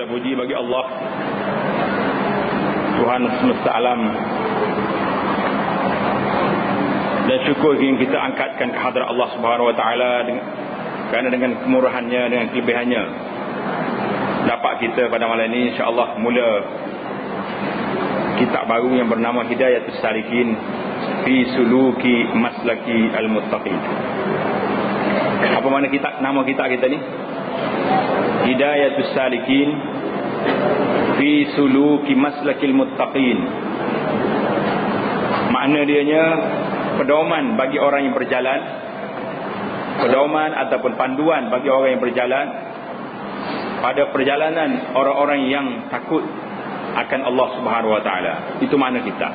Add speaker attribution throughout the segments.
Speaker 1: Segala puji bagi Allah, Tuhan semesta alam. Dan syukur ingin kita angkatkan ke hadrat Allah Subhanahu wa taala, kerana dengan kemurahannya, dengan kelebihannya, dapat kita pada malam ini insya-Allah mula kitab baru yang bernama Hidayatus Salikin fi Suluki Maslaki Al-Muttaqin. Apa makna nama kitab kita ni? Hidayatus Salikin fi Suluki Maslakil Muttaqin. Makna dianya pedoman bagi orang yang berjalan, pedoman ataupun panduan bagi orang yang berjalan pada perjalanan orang-orang yang takut akan Allah Subhanahu wa taala. Itu makna kita.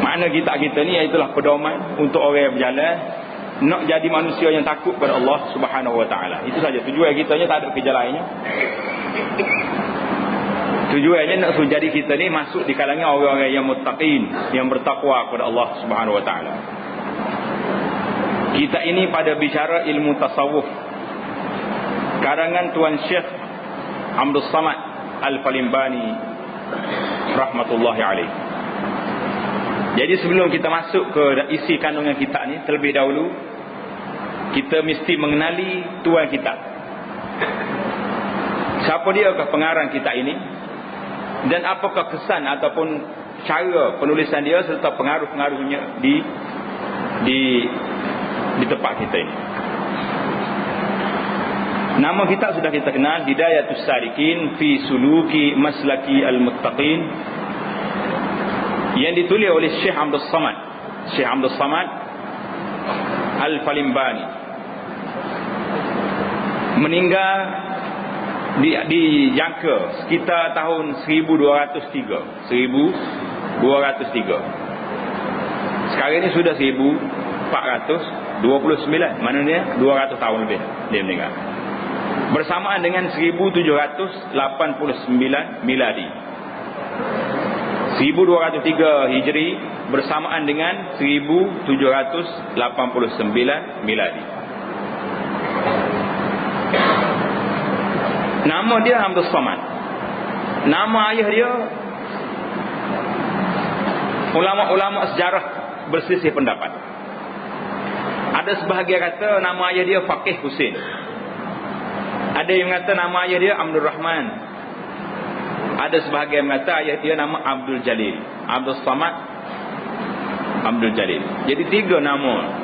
Speaker 1: Makna kita ni ialah pedoman untuk orang yang berjalan nak jadi manusia yang takut kepada Allah Subhanahu wa taala. Itu saja tujuan kitanya, tak ada kerja lainnya. Tujuannya nak suruh jadi kita ni masuk di kalangan orang-orang yang muttaqin, yang bertakwa kepada Allah Subhanahu wa taala. Kita ini pada bicara ilmu tasawuf, karangan Tuan Syekh Abdul Samad Al-Falimbani rahmatullahi alaih. Jadi sebelum kita masuk ke isi kandungan kitab ni, terlebih dahulu kita mesti mengenali tuan kitab. Siapa dia ke pengarang kitab ini, dan apakah kesan ataupun cara penulisan dia serta pengaruh-pengaruhnya di tempat kita ini. Nama kitab sudah kita kenal, Hidayatus Salikin fi Suluki Maslaki Al-Muttaqin, yang ditulis oleh Syekh Abdul Samad Al-Falimbani. Meninggal dijangka sekitar tahun 1203. Sekarang ini sudah 1429, maknanya 200 tahun lebih dia meninggal. Bersamaan dengan 1789 miladi. 1203 Hijri bersamaan dengan 1789 miladi. Nama dia Abdul Samad. Nama ayah dia, ulama-ulama sejarah berselisih pendapat. Ada sebahagian kata nama ayah dia Faqih Husin. Ada yang kata nama ayah dia Abdul Rahman. Ada sebahagian yang kata ayah dia nama Abdul Jalil. Abdul Samad, Abdul Jalil. Jadi 3 nama.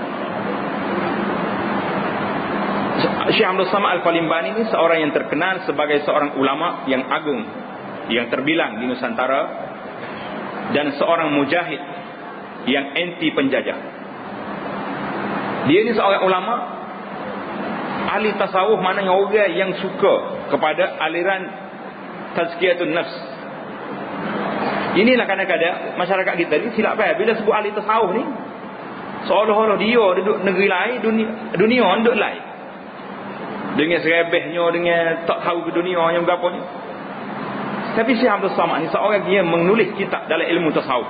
Speaker 1: Syekh Abdul Samad Al-Falimbani ini seorang yang terkenal sebagai seorang ulama yang agung, yang terbilang di Nusantara, dan seorang mujahid yang anti penjajah. Dia ini seorang ulama ahli tasawuf, maknanya orang yang suka kepada aliran tazkiyatun nafs. Inilah kadang-kadang masyarakat kita ni silap faham bila sebut ahli tasawuf ni, seolah-olah dia duduk negeri lain, dunia duduk lain, dengan serebehnya, dengan tak tahu ke dunia yang berapa ni. Tapi Syekh Abdul Samad ni seorang yang menulis kitab dalam ilmu tasawuf.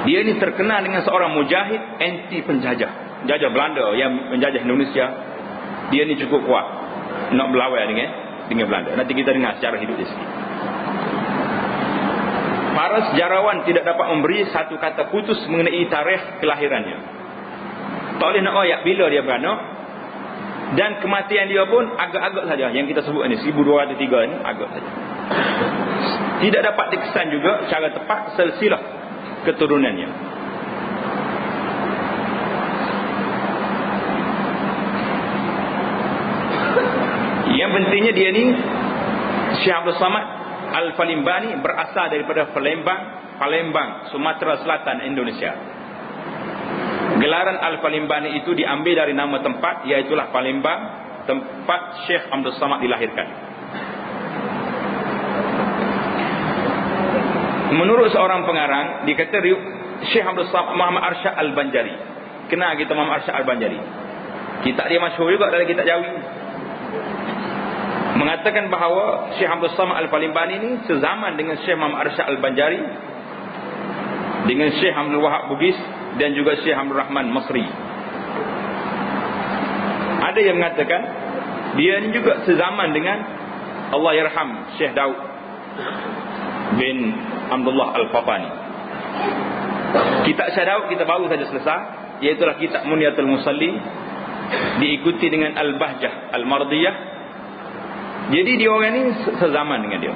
Speaker 1: Dia ni terkenal dengan seorang mujahid anti penjajah, jajah Belanda yang menjajah Indonesia. Dia ni cukup kuat nak berlawan dengan Belanda. Nanti kita dengar sejarah hidup dia sikit. Para sejarawan tidak dapat memberi satu kata putus mengenai tarikh kelahirannya. Tak boleh nak ayat bila dia beranak, dan kematian dia pun agak-agak saja. Yang kita sebut ni 1203 ni agak saja. Tidak dapat dikesan juga secara tepat silsilah keturunannya. Yang pentingnya dia ni, Syekh Abdul Samad Al-Falimbani, berasal daripada Palembang, Sumatera Selatan, Indonesia. Gelaran Al-Falimbani itu diambil dari nama tempat, iaitulah Palembang, tempat Syekh Abdul Samad dilahirkan. Menurut seorang pengarang, dikata Syekh Abdul Samad Muhammad Arsyad Al-Banjari. Kenal kita Muhammad Arsyad Al-Banjari? Kitab dia masyhur juga dalam kitab Jawi. Mengatakan bahawa Syekh Abdul Samad Al-Falimbani ini sezaman dengan Syekh Muhammad Arsyad Al-Banjari, dengan Syekh Abdul Wahab Bugis, dan juga Syekh Abdul Rahman Masri. Ada yang mengatakan Dia ni juga sezaman dengan Allah yarham Syekh Daud bin Abdullah Al-Fatani. Kitab Syekh Daud kita baru saja selesai, iaitulah kitab Munyatul Musalli, diikuti dengan Al-Bahjah Al-Mardiyah. Jadi dia orang ni sezaman dengan dia.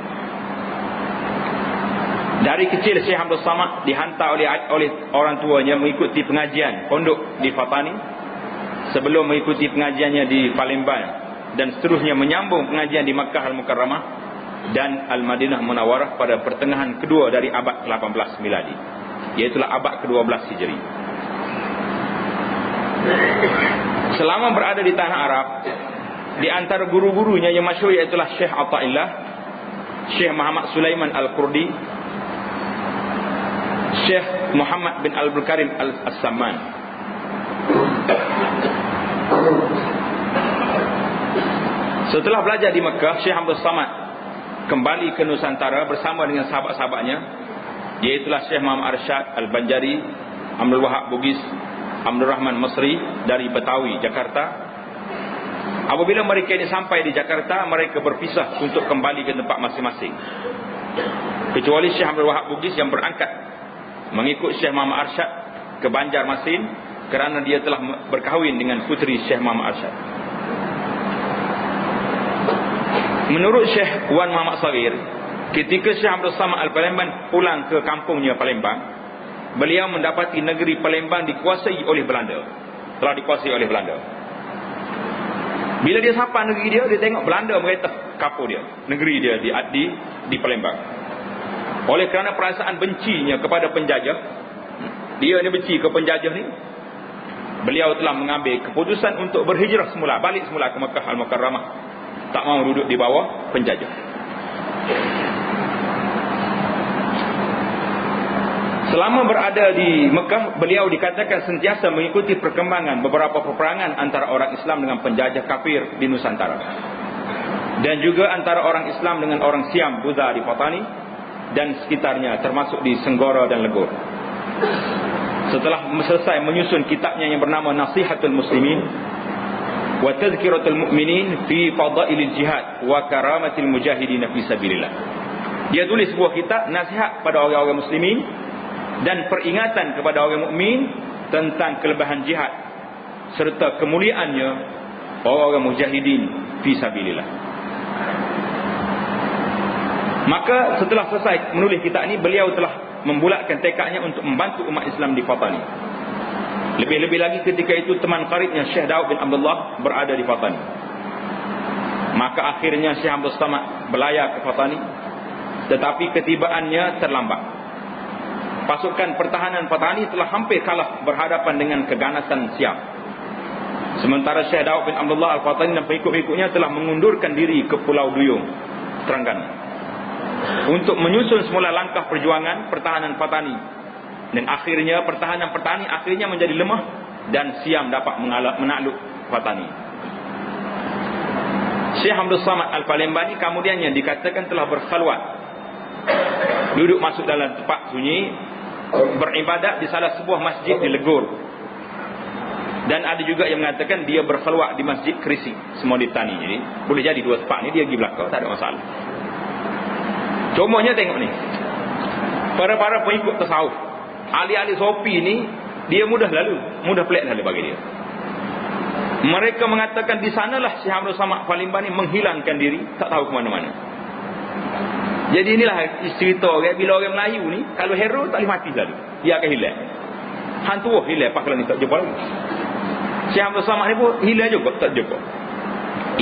Speaker 1: Dari kecil Syekh Abdul Samad dihantar oleh orang tuanya mengikuti pengajian pondok di Fatani, sebelum mengikuti pengajiannya di Palembang, dan seterusnya menyambung pengajian di Makkah Al-Mukarramah dan Al-Madinah Munawarah pada pertengahan kedua dari abad ke-18 miladi, iaitulah abad ke-12 Hijri. Selama berada di tanah Arab, di antara guru-gurunya yang masyhur iaitulah Syekh Athaillah, Syekh Muhammad Sulaiman Al-Qurdi, Syekh Muhammad bin Abdul Karim Al-Samman. Setelah belajar di Mekah, Syekh Abdul Samad kembali ke Nusantara bersama dengan sahabat-sahabatnya, iaitulah Syekh Muhammad Arsyad Al-Banjari, Abdul Wahab Bugis, Abdul Rahman Masri dari Betawi, Jakarta. Apabila mereka ini sampai di Jakarta, mereka berpisah untuk kembali ke tempat masing-masing, kecuali Syekh Abdul Wahab Bugis yang berangkat mengikut Syekh Muhammad Arsyad ke Banjarmasin, kerana dia telah berkahwin dengan puteri Syekh Muhammad Arsyad. Menurut Syekh Wan Muhammad Saghir, ketika Syekh Abdul Samad Al-Palembang pulang ke kampungnya Palembang, beliau mendapati negeri Palembang dikuasai oleh Belanda, telah dikuasai oleh Belanda. Bila dia sampai negeri dia tengok Belanda meretah kapur dia, negeri dia di Palembang. Oleh kerana perasaan bencinya kepada penjajah, dia ni benci ke penjajah ni, beliau telah mengambil keputusan untuk berhijrah semula, balik semula ke Makkah Al-Mukarramah, tak mau duduk di bawah penjajah. Selama berada di Mekah, beliau dikatakan sentiasa mengikuti perkembangan beberapa peperangan antara orang Islam dengan penjajah kafir di Nusantara, dan juga antara orang Islam dengan orang Siam Buddha di Fatani dan sekitarnya, termasuk di Senggora dan Legor. Setelah selesai menyusun kitabnya yang bernama Nasihatul Muslimin wa Tazkiratul Mu'minin fi Fadailil Jihad wa Karamatil Mujahidin fi Sabilillah, dia tulis sebuah kitab nasihat pada orang-orang muslimin dan peringatan kepada orang mukmin tentang kelebihan jihad serta kemuliaannya orang-orang mujahidin fi sabilillah. Maka setelah selesai menulis kitab ini, beliau telah membulatkan tekadnya untuk membantu umat Islam di Fatani. Lebih-lebih lagi ketika itu teman karibnya Syekh Daud bin Abdullah berada di Fatani. Maka akhirnya Syekh Abdul Samad berlayar ke Fatani, tetapi ketibaannya terlambat. Pasukan pertahanan Fatani telah hampir kalah berhadapan dengan keganasan Siam. Sementara Syekh Daud bin Abdullah Al-Fatani dan pengikut-pengikutnya telah mengundurkan diri ke Pulau Duyung, Terengganu, untuk menyusun semula langkah perjuangan pertahanan Fatani. Dan akhirnya pertahanan Fatani akhirnya menjadi lemah dan Siam dapat menakluk Fatani. Syekh Abdul Samad Al-Palembani kemudiannya dikatakan telah berkhalwat, duduk masuk dalam tempat sunyi, beribadat di salah sebuah masjid di Legor. Dan ada juga yang mengatakan dia berkhalwat di Masjid Krisi, Semoditani. Jadi boleh jadi dua tempat ni dia pergi belakang, tak ada masalah. Contohnya tengok ni, para pengikut tasawuf, ahli-ahli sopi ni, dia mudah pelik lalu bagi dia. Mereka mengatakan di sanalah Syekh Abdul Samad Palembani menghilangkan diri, tak tahu ke mana-mana. Jadi inilah cerita orang, bila orang Melayu ni kalau hero tak boleh mati selalu, dia akan hilang. Hantu hilang pakaian ni tak jumpa lagi. Syekh Abdul Samad ni pun hilang juga, tak jumpa.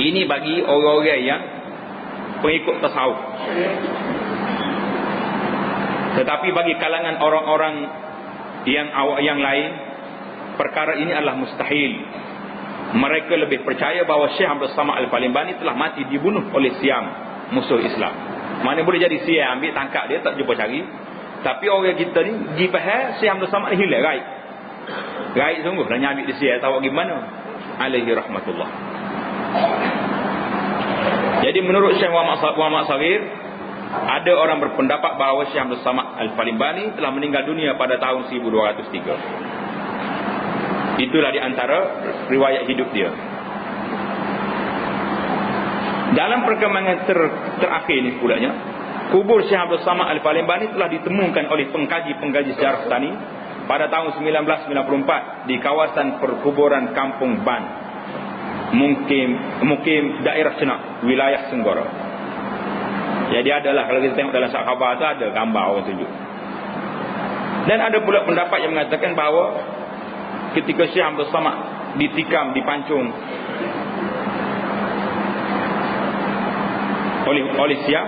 Speaker 1: Ini bagi orang-orang yang pengikut tasawuf. Tetapi bagi kalangan orang-orang yang lain, perkara ini adalah mustahil. Mereka lebih percaya bahawa Syekh Abdul Samad Al-Palembani telah mati dibunuh oleh Siam, musuh Islam. Mana boleh jadi Siam ambil tangkap dia, tak jumpa cari. Tapi orang kita ni pergi faham Syekh Abdul Samad hilang, gaib. Gaib sungguh dah nyambil di Siam, tahu gimana? Alaihi rahmatullah. Jadi menurut Syekh Muhammad Saghir, ada orang berpendapat bahawa Syekh Abdul Samad Al-Palembani telah meninggal dunia pada tahun 1203. Itulah di antara riwayat hidup dia. Dalam perkembangan terakhir ni pulanya, kubur Syekh Abdul Samad Al-Palembang telah ditemukan oleh pengkaji-pengkaji sejarah petani pada tahun 1994 di kawasan perkuburan Kampung Ban, Mukim daerah Cenak, wilayah Senggora. Jadi adalah, kalau kita tengok dalam surat khabar tu ada gambar orang tunjuk. Dan ada pula pendapat yang mengatakan bahawa ketika Syekh Abdul Samad ditikam, dipancung oleh Siam,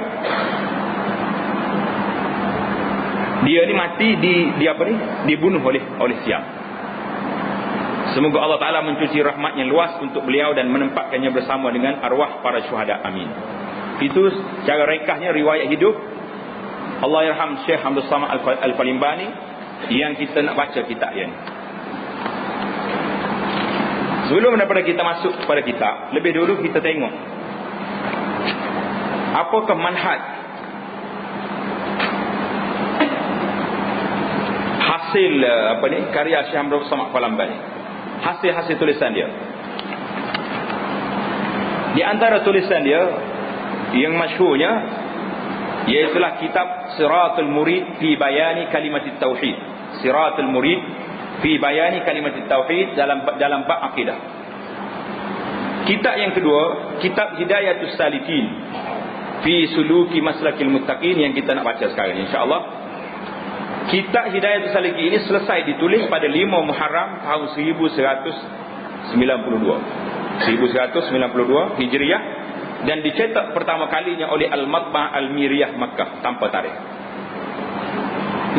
Speaker 1: dia ni mati dibunuh oleh Siam. Semoga Allah Ta'ala mencuci rahmat yang luas untuk beliau dan menempatkannya bersama dengan arwah para syuhada. Amin. Itu secara rekahnya riwayat hidup Allahyarham Syekh Abdul Samad Al-Palembang yang kita nak baca kitab yang ni. Sebelum daripada kita masuk kepada kitab, lebih dulu kita tengok apakah manhaj hasil karya Syekh Abdul Samad Al-Palembang ni, hasil tulisan dia. Di antara tulisan dia yang masyhurnya iaitulah kitab Siratul Murid fi Bayani Kalimatit Tauhid. Siratul Murid fi Bayani Kalimatit Tauhid dalam bab akidah. Kitab yang kedua, kitab Hidayatus Salikin fi Suluki Maslakil Muttaqin yang kita nak baca sekarang insya-Allah. Kitab Hidayatus Salikin ini selesai ditulis pada 5 Muharram tahun 1192 Hijriah dan dicetak pertama kalinya oleh Al-Matbah Al-Miriyah Makkah tanpa tarikh.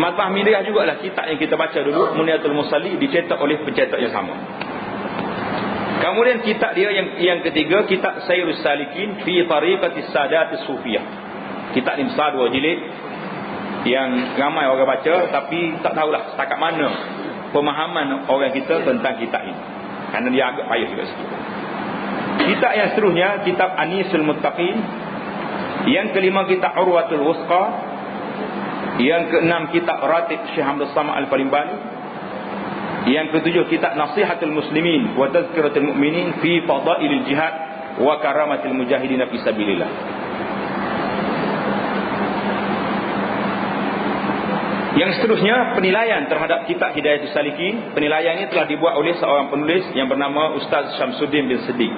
Speaker 1: Matbah Miriyah jugalah kitab yang kita baca dulu, Muniatul Musalli, dicetak oleh pencetak yang sama. Kemudian kitab dia yang ketiga, kitab Sayrus Salikin fi Tariqatis Sadatis Sufiyah. Kitab ni besar 2 jilid yang ramai orang baca, tapi tak tahulah setakat mana pemahaman orang kita tentang kitab ini, kerana dia agak payah juga sikit. Kitab yang seterusnya, kitab Anisul Muttaqin. Yang kelima, kitab Urwatul Wusqa. Yang keenam, kitab Ratib Syekh Abdul Samad Al-Palembang. Yang ketujuh, kitab Nasihatul Muslimin wa Tazkiratul Mu'minin fi Fadailil Jihad wa Karamatil Mujahidin fi Sabilillah. Yang seterusnya, penilaian terhadap kitab Hidayatus Salikin. Penilaian ini telah dibuat oleh seorang penulis yang bernama Ustaz Syamsuddin bin Siddiq.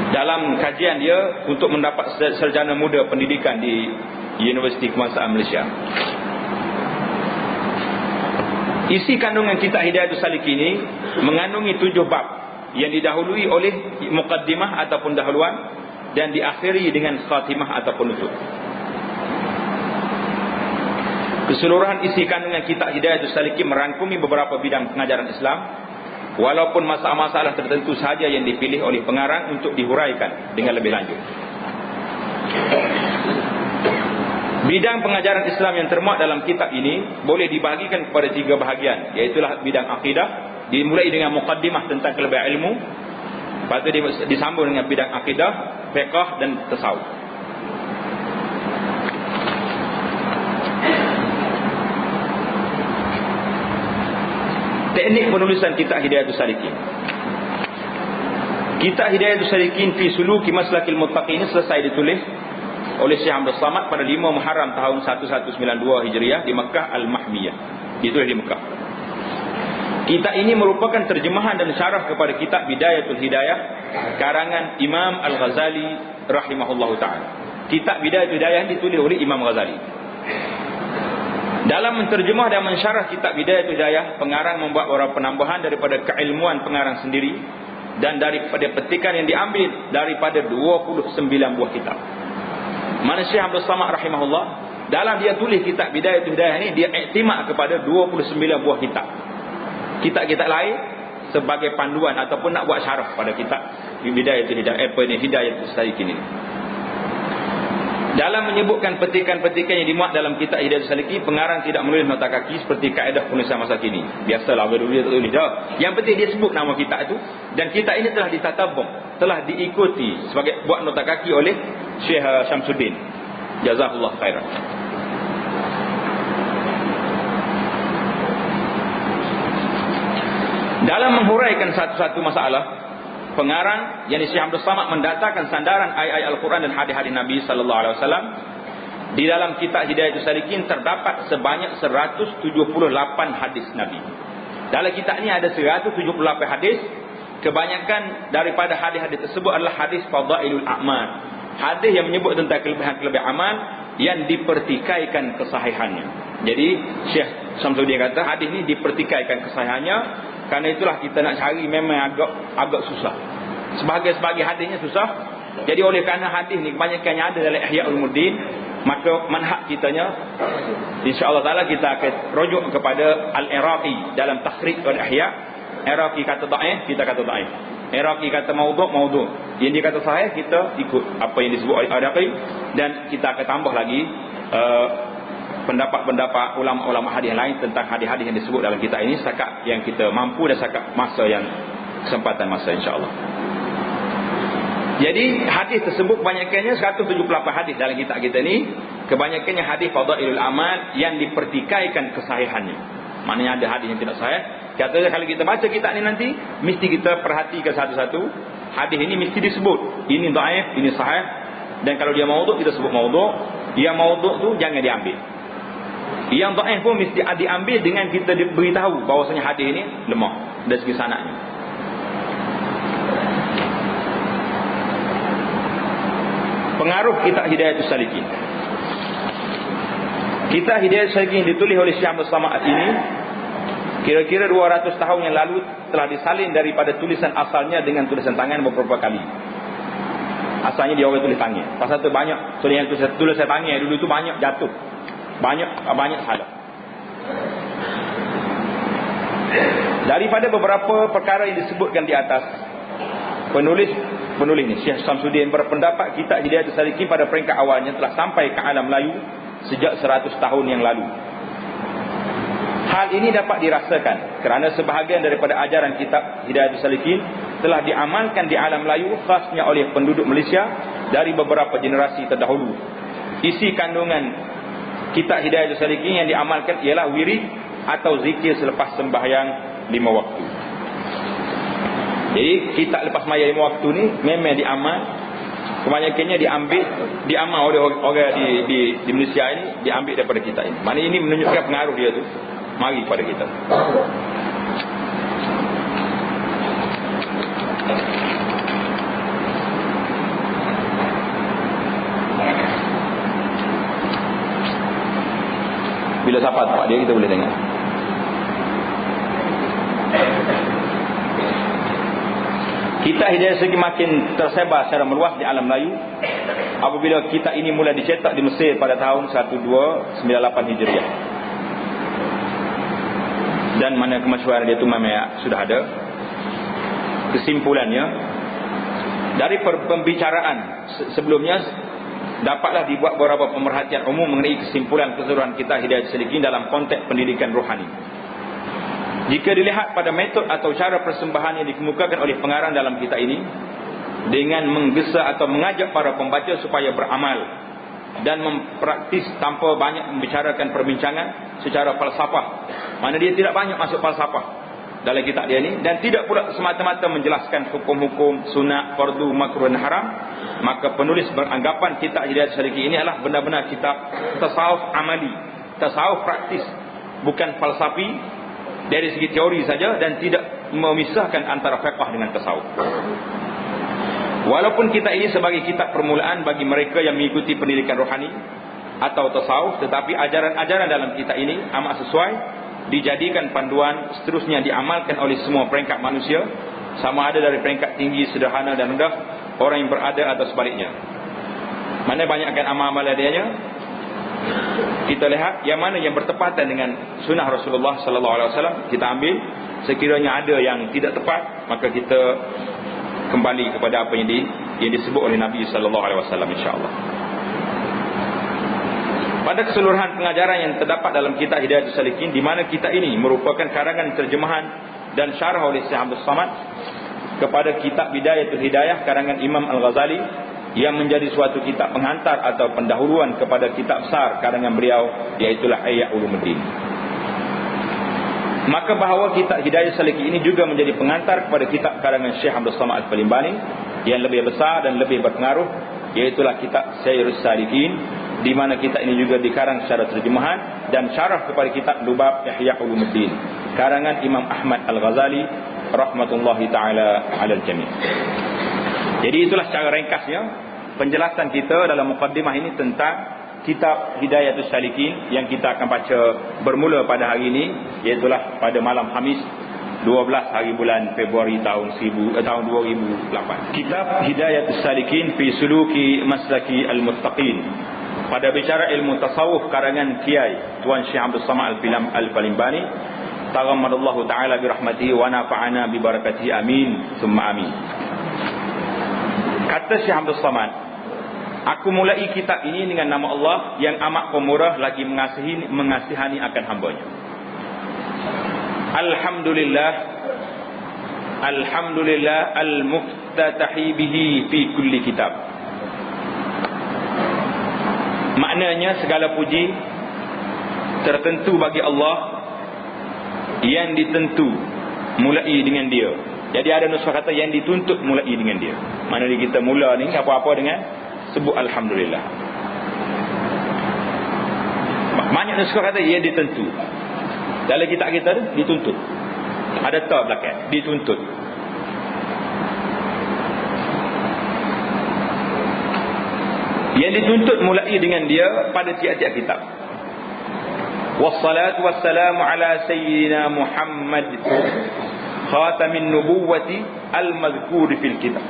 Speaker 1: Dalam kajian dia untuk mendapat sarjana muda pendidikan di Universiti Kebangsaan Malaysia. Isi kandungan kitab Hidayatus Salikin ini mengandungi 7 bab yang didahului oleh muqaddimah ataupun dahuluan dan diakhiri dengan khatimah atau penutup. Keseluruhan isi kandungan kitab Hidayatus Salikin merangkumi beberapa bidang pengajaran Islam, walaupun masalah-masalah tertentu sahaja yang dipilih oleh pengarang untuk dihuraikan dengan lebih lanjut. Bidang pengajaran Islam yang termuat dalam kitab ini boleh dibahagikan kepada 3 bahagian, iaitulah bidang akidah, dimulai dengan muqaddimah tentang kelebihan ilmu, lepas itu disambung dengan bidang akidah, fiqh dan tasawuf. Teknik penulisan kitab Hidayatus Salikin. Kitab Hidayatus Salikin fi Suluki Maslakil Muttaqin ini selesai ditulis oleh Syekh Abdul Samad pada 5 Muharram tahun 1192 Hijriah di Makkah Al-Mahmiyah. Ditulis di Makkah. Kitab ini merupakan terjemahan dan syarah kepada kitab Bidayatul Hidayah karangan Imam Al-Ghazali rahimahullahu taala. Kitab Bidayatul Hidayah ditulis oleh Imam Ghazali. Dalam menterjemah dan mensyarah kitab Bidayatul Hidayah, pengarang membuat beberapa penambahan daripada keilmuan pengarang sendiri dan daripada petikan yang diambil daripada 29 buah kitab. Mana Syekh Abdul Samad rahimahullah, dalam dia tulis kitab Bidayatul Hidayah ini, dia iktimak kepada 29 buah kitab. Kitab-kitab lain sebagai panduan ataupun nak buat syarah pada kitab Bidayatul Hidayah, Hidayatus Salikin ini. Dalam menyebutkan petikan-petikan yang dimuat dalam kitab Hidayatus Salikin, pengarang tidak menulis nota kaki seperti kaedah penulisan masa kini. Biasalah dulu dia tak tulis dah. Yang penting dia sebut nama kitab itu, dan kitab ini telah ditatabung, telah diikuti sebagai buat nota kaki oleh Syekh Syamsuddin. Jazakallah khairan. Dalam menghuraikan satu-satu masalah, pengarang yakni Syekh Abdul Samad mendatangkan sandaran ayat-ayat Al-Quran dan hadis-hadis Nabi sallallahu alaihi wasallam. Di dalam kitab Hidayatul Salikin terdapat sebanyak 178 hadis Nabi. Dalam kitab ini ada 178 hadis. Kebanyakan daripada hadis-hadis tersebut adalah hadis fadailul a'mal. Hadis yang menyebut tentang kelebihan-kelebihan amal yang dipertikaikan kesahihannya. Jadi Syekh Samsudin kata hadis ni dipertikaikan kesahihannya. Karena itulah kita nak cari memang agak susah. Sebahagian hadisnya susah. Jadi oleh kerana hadis ni kebanyakannya ada dalam Ihya Ulumuddin, maka manhaj kitanya insya-Allah taala kita akan rujuk kepada Al-Iraqi dalam takhrij al-Ihya. Iraqi kata dhaif, kita kata dhaif. Iraqi kata maudhu'. Yang dia kata sahih, kita ikut apa yang disebut oleh Iraqi, dan kita akan tambah lagi pendapat-pendapat ulama-ulama hadis lain tentang hadis-hadis yang disebut dalam kitab ini setakat yang kita mampu dan setakat masa yang kesempatan masa insya-Allah. Jadi hadis tersebut kebanyakannya 178 hadis dalam kitab kita ni, kebanyakannya hadis fadailul amal yang dipertikaikan kesahihannya. Maknanya ada hadis yang tidak sahih. Katanya kalau kita baca kitab ni nanti mesti kita perhatikan satu-satu. Hadis ini mesti disebut ini dhaif, ini sahih, dan kalau dia maudhu' kita sebut maudhu'. Yang maudhu' tu jangan diambil. Yang dhaif pun mesti diambil dengan kita beritahu bahawasanya hadis ini lemah dari segi sanadnya. Pengaruh kitab Hidayatul Salikin. Kitab Hidayatul Salikin ditulis oleh Syekh Abdul Samad ini kira-kira 200 tahun yang lalu, telah disalin daripada tulisan asalnya dengan tulisan tangan beberapa kali. Asalnya dia orang tulis tangan. Pasal tu banyak tulisan tangan dulu tu banyak jatuh. Banyak salah. Daripada beberapa perkara yang disebutkan di atas, penulis ni Syekh Samsudin berpendapat kitab Hidayatul Salikin pada peringkat awalnya telah sampai ke alam Melayu sejak 100 tahun yang lalu. Hal ini dapat dirasakan kerana sebahagian daripada ajaran kitab Hidayatul Salikin telah diamalkan di alam Melayu khasnya oleh penduduk Malaysia dari beberapa generasi terdahulu. Isi kandungan kitab Hidayatul Salikin yang diamalkan ialah wirid atau zikir selepas sembahyang 5 waktu. Jadi kitab lepas sembahyang 5 waktu ni memang diamal. Kebanyakannya diamal oleh orang di Malaysia ini, diambil daripada kitab ini. Mana ini menunjukkan pengaruh dia tu mari kepada kita. Bila siapa tempat dia, kita boleh tengok. Kitab Hidayatul Salikin makin tersebar secara meluas di alam Melayu apabila kitab ini mula dicetak di Mesir pada tahun 1298 Hijriah. Dan mana kemasyhuran dia itu memang sudah ada. Kesimpulannya, dari pembicaraan sebelumnya dapatlah dibuat beberapa pemerhatian umum mengenai kesimpulan keseluruhan kitab Hidayatul Salikin dalam konteks pendidikan rohani. Jika dilihat pada metod atau cara persembahan yang dikemukakan oleh pengarang dalam kitab ini, dengan menggesa atau mengajak para pembaca supaya beramal dan mempraktis tanpa banyak membicarakan perbincangan secara falsafah, mana dia tidak banyak masuk falsafah dalam kitab dia ni, dan tidak pula semata-mata menjelaskan hukum-hukum sunat, fardu, makruh dan haram, maka penulis beranggapan kitab Hidayatul Salikin ini adalah benar-benar kitab tasawuf amali, tasawuf praktis, bukan falsafi dari segi teori saja, dan tidak memisahkan antara fiqh dengan tasawuf. Walaupun kitab ini sebagai kitab permulaan bagi mereka yang mengikuti pendidikan rohani atau tasawuf, tetapi ajaran-ajaran dalam kitab ini amat sesuai dijadikan panduan seterusnya diamalkan oleh semua peringkat manusia, sama ada dari peringkat tinggi, sederhana dan rendah, orang yang berada atau sebaliknya. Mana banyakkan amal-amal adanya, kita lihat yang mana yang bertepatan dengan sunnah Rasulullah sallallahu alaihi wasallam kita ambil. Sekiranya ada yang tidak tepat, maka kita kembali kepada apa yang disebut oleh Nabi sallallahu alaihi wasallam insya-Allah. Pada keseluruhan pengajaran yang terdapat dalam kitab Hidayatul Salikin, di mana kitab ini merupakan karangan terjemahan dan syarah oleh Syekh Abdul Samad kepada kitab Bidayatul Hidayah karangan Imam Al-Ghazali, yang menjadi suatu kitab penghantar atau pendahuluan kepada kitab besar karangan beliau, iaitu Ihya Ulumuddin. Maka bahawa kitab Hidayah Salikin ini juga menjadi pengantar kepada kitab karangan Syekh Abdul Samad Al-Falimbani yang lebih besar dan lebih berpengaruh, iaitulah kitab Sayrus Salikin, di mana kitab ini juga dikarang secara terjemahan dan syarah kepada kitab Lubab Ihya Ulumuddin karangan Imam Ahmad Al-Ghazali rahmatullahi taala alal jami'. Jadi itulah secara ringkasnya penjelasan kita dalam mukaddimah ini tentang kitab Hidayatus Salikin yang kita akan baca bermula pada hari ini, iaitulah pada malam Khamis 12 hari bulan Februari tahun 2008. Kitab Hidayatus Salikin fi suluki maslaki al-muttaqin, pada bicara ilmu tasawuf karangan Kiai Tuan Syekh Abdul Samad Al-Falimbani, taghammadallahu taala bi rahmatihi wa nafa'ana bi barakatihi, amin summa amin. Kata Syekh Abdul Samad, aku mulai kitab ini dengan nama Allah yang amat pemurah lagi mengasihani akan hambanya. Alhamdulillah, Alhamdulillah al-muftatahi bihi fi kulli kitab. Maknanya segala puji tertentu bagi Allah yang ditentu mulai dengan dia. Jadi ada nuskhah kata yang dituntut mulai dengan dia. Mana kita mula ni apa-apa dengan sebut Alhamdulillah. Banyak nuskhah kata yang ditentu. Dalam kitab kita tu dituntut. Ada ta belakang dituntut. Yang dituntut mulai dengan dia pada tiap-tiap kitab. Wassalatu wassalamu ala sayyidina Muhammad khatamin nubuwwati al-madhkur fil kitab.